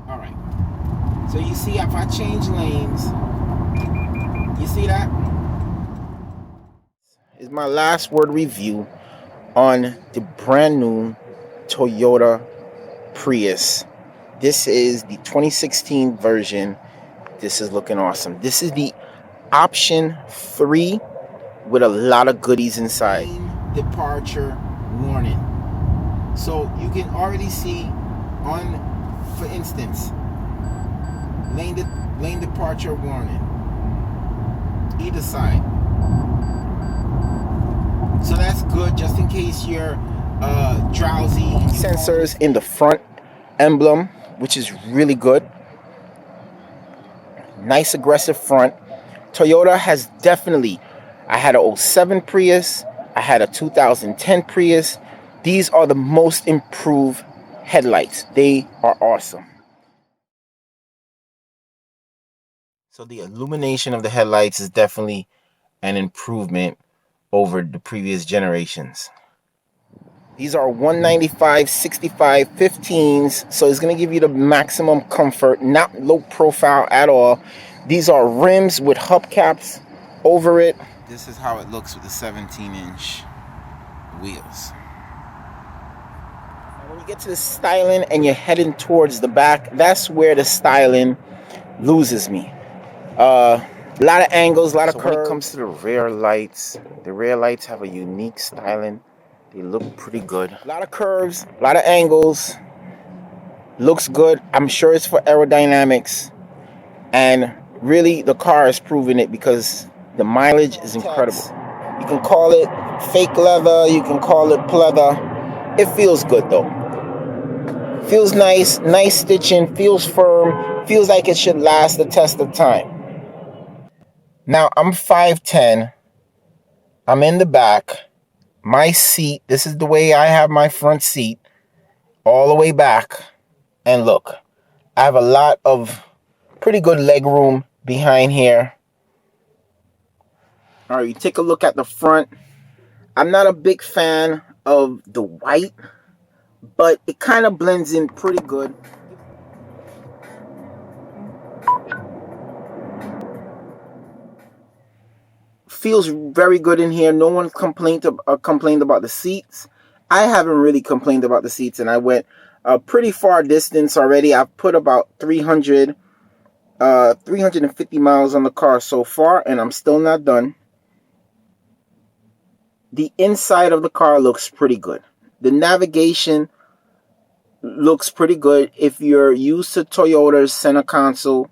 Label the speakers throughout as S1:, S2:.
S1: All right. So you see, if I change lanes, you see that? Is my last word review on the brand new Toyota Prius. This is the 2016 version. This is looking awesome. This is the option 3 with a lot of goodies inside. Departure warning. So you can already see on, for instance, lane departure warning. Either side. So that's good just in case you're drowsy. Sensors in the front emblem, which is really good. Nice aggressive front. Toyota has definitely, I had a 07 Prius, I had a 2010 Prius. These are the most improved headlights. They are awesome. So the illumination of the headlights is definitely an improvement over the previous generations. These are 195, 65, 15s, so it's going to give you the maximum comfort, not low profile at all. These are rims with hubcaps over it. This is how it looks with the 17-inch wheels. When you get to the styling and you're heading towards the back, that's where the styling loses me. A lot of angles, a lot of curves. When it comes to the rear lights have a unique styling. They look pretty good. A lot of curves, a lot of angles. Looks good. I'm sure it's for aerodynamics. And really, the car is proving it because the mileage is incredible. You can call it fake leather. You can call it pleather. It feels good, though. Feels nice. Nice stitching. Feels firm. Feels like it should last the test of time. Now, I'm 5'10". I'm in the back. My seat, this is the way I have my front seat, all the way back. And look, I have a lot of pretty good leg room behind here. All right, you take a look at the front. I'm not a big fan of the white, but it kind of blends in pretty good. Feels very good in here. No one complained about the seats. I haven't really complained about the seats, and I went a pretty far distance already. I've put about 350 miles on the car so far, and I'm still not done. The inside of the car looks pretty good. The navigation looks pretty good. If you're used to Toyota's center console,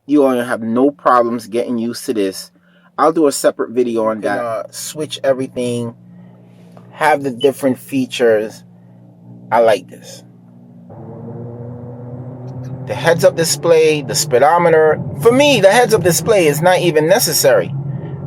S1: you're going to have no problems getting used to this. I'll do a separate video on that. Switch everything, have the different features. I like this. The heads-up display, the speedometer. For me, the heads-up display is not even necessary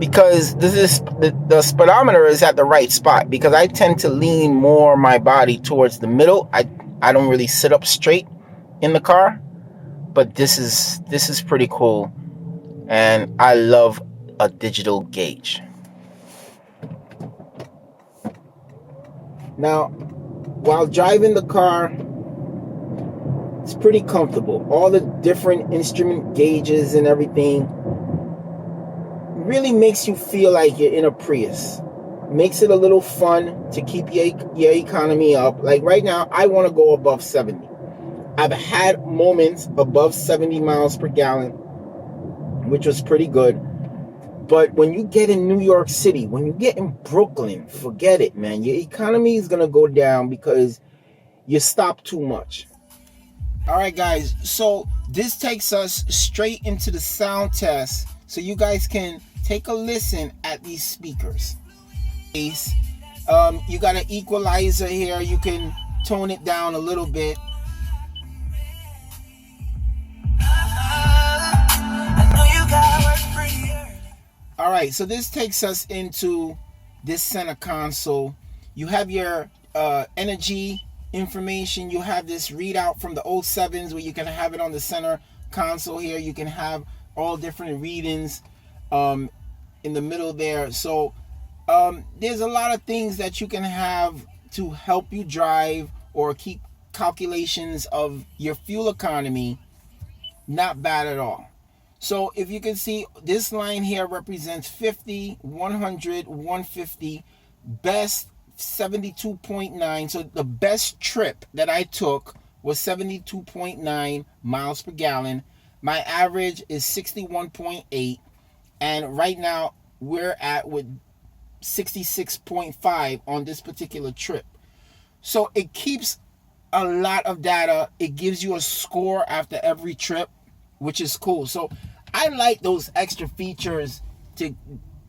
S1: because the speedometer is at the right spot because I tend to lean more my body towards the middle. I don't really sit up straight in the car, but this is pretty cool, and I love a digital gauge. Now, while driving the car, it's pretty comfortable. All the different instrument gauges and everything really makes you feel like you're in a Prius. Makes it a little fun to keep your economy up. Like right now, I want to go above 70. I've had moments above 70 miles per gallon, which was pretty good. But when you get in New York City, when you get in Brooklyn, forget it, man. Your economy is going to go down because you stop too much. All right, guys. So this takes us straight into the sound test. So you guys can take a listen at these speakers. You got an equalizer here. You can tone it down a little bit. All right, so this takes us into this center console. You have your energy information. You have this readout from the 07s where you can have it on the center console here. You can have all different readings in the middle there. So there's a lot of things that you can have to help you drive or keep calculations of your fuel economy, not bad at all. So if you can see, this line here represents 50, 100, 150, best 72.9. So the best trip that I took was 72.9 miles per gallon. My average is 61.8. And right now we're at with 66.5 on this particular trip. So it keeps a lot of data. It gives you a score after every trip, which is cool. So I like those extra features to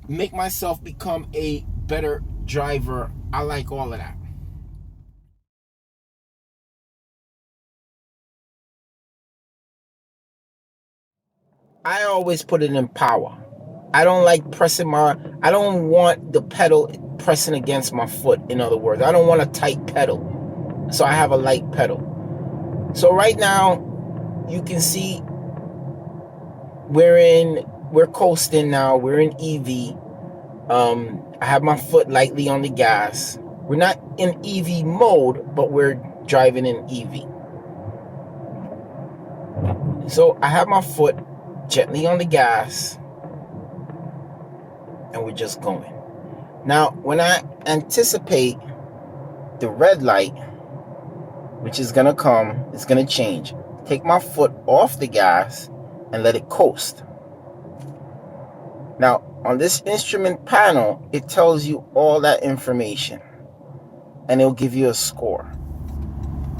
S1: make myself become a better driver. I like all of that. I always put it in power. I don't like I don't want the pedal pressing against my foot. In other words, I don't want a tight pedal. So I have a light pedal. So right now, you can see we're coasting now. We're in EV. I have my foot lightly on the gas. We're not in EV mode, but we're driving in EV. So I have my foot gently on the gas, and we're just going. Now, when I anticipate the red light, which is gonna come, it's gonna change. Take my foot off the gas and let it coast. Now, on this instrument panel, it tells you all that information, and it'll give you a score.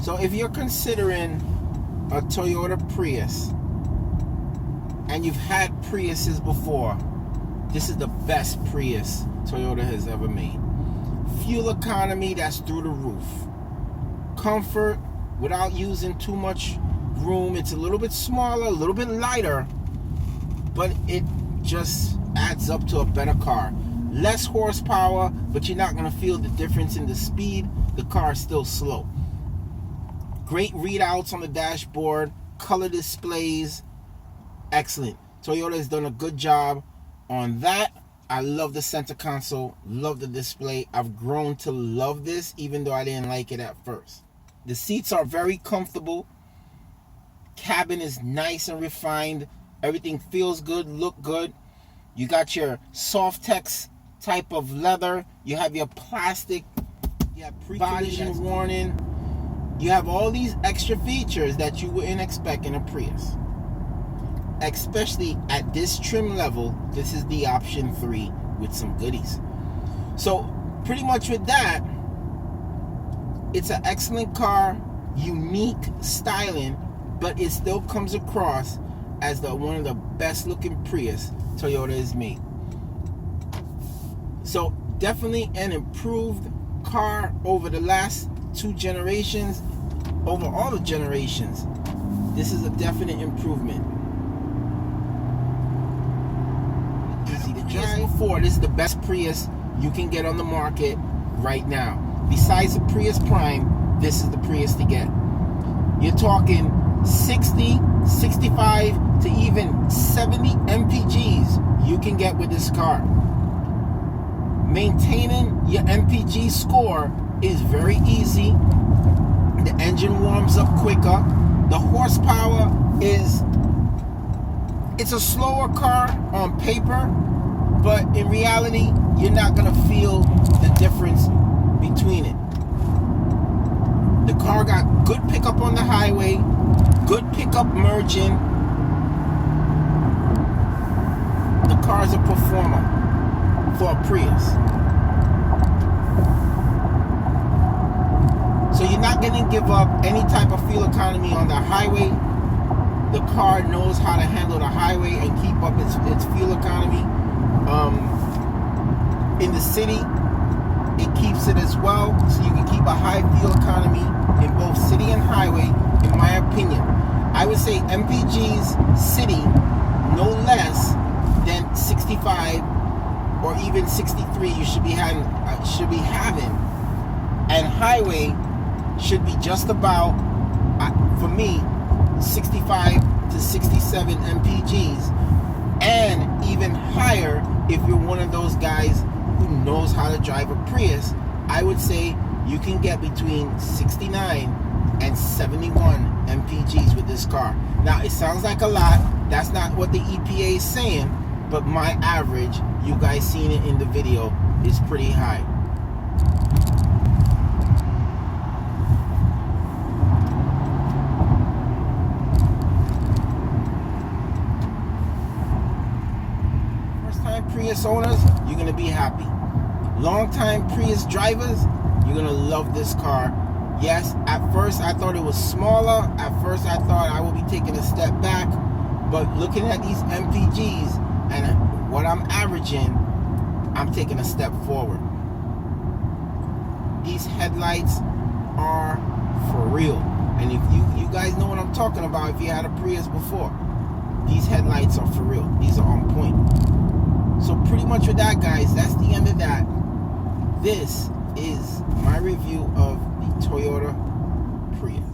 S1: So if you're considering a Toyota Prius, and you've had Priuses before, this is the best Prius Toyota has ever made. Fuel economy, that's through the roof. Comfort, without using too much room. It's a little bit smaller, a little bit lighter, but it just adds up to a better car. Less horsepower, but you're not going to feel the difference in the speed. The car is still slow. Great readouts on the dashboard, color displays, excellent. Toyota has done a good job on that. I love the center console, love the display. I've grown to love this, even though I didn't like it at first. The seats are very comfortable. Cabin is nice and refined. Everything feels good, look good. You got your Softex type of leather. You have your plastic. You have pre-collision warning. You have all these extra features that you wouldn't expect in a Prius. Especially at this trim level, this is the option 3 with some goodies. So pretty much with that, it's an excellent car, unique styling, but it still comes across as one of the best looking Prius Toyota has made. So definitely an improved car over the last 2 generations, over all the generations. This is a definite improvement. Easy to drive. Before, this is the best Prius you can get on the market right now. Besides the Prius Prime, this is the Prius to get. You're talking 60, 65 to even 70 MPGs you can get with this car. Maintaining your MPG score is very easy. The engine warms up quicker. The horsepower it's a slower car on paper, but in reality, you're not gonna feel the difference between it. The car got good pickup on the highway, good pickup merging. The car's a performer for a Prius. So you're not going to give up any type of fuel economy on the highway. The car knows how to handle the highway and keep up its fuel economy. In the city, it keeps it as well, so you can keep a high fuel economy in both city and highway, in my opinion. I would say MPG's city no less than 65 or even 63 you should be having, and highway should be just about, for me, 65 to 67 MPGs, and even higher if you're one of those guys who knows how to drive a Prius. I would say you can get between 69 171 mpgs with this car. Now, it sounds like a lot. That's not what the EPA is saying, but my average, you guys seen it in the video, is pretty high. First time Prius owners, you're gonna be happy. Long time Prius drivers, you're gonna love this car. Yes, at first I thought it was smaller. At first I thought I would be taking a step back. But looking at these MPGs and what I'm averaging, I'm taking a step forward. These headlights are for real. And if you guys know what I'm talking about, if you had a Prius before, these headlights are for real. These are on point. So pretty much with that, guys, that's the end of that. This is my review of the Toyota Prius.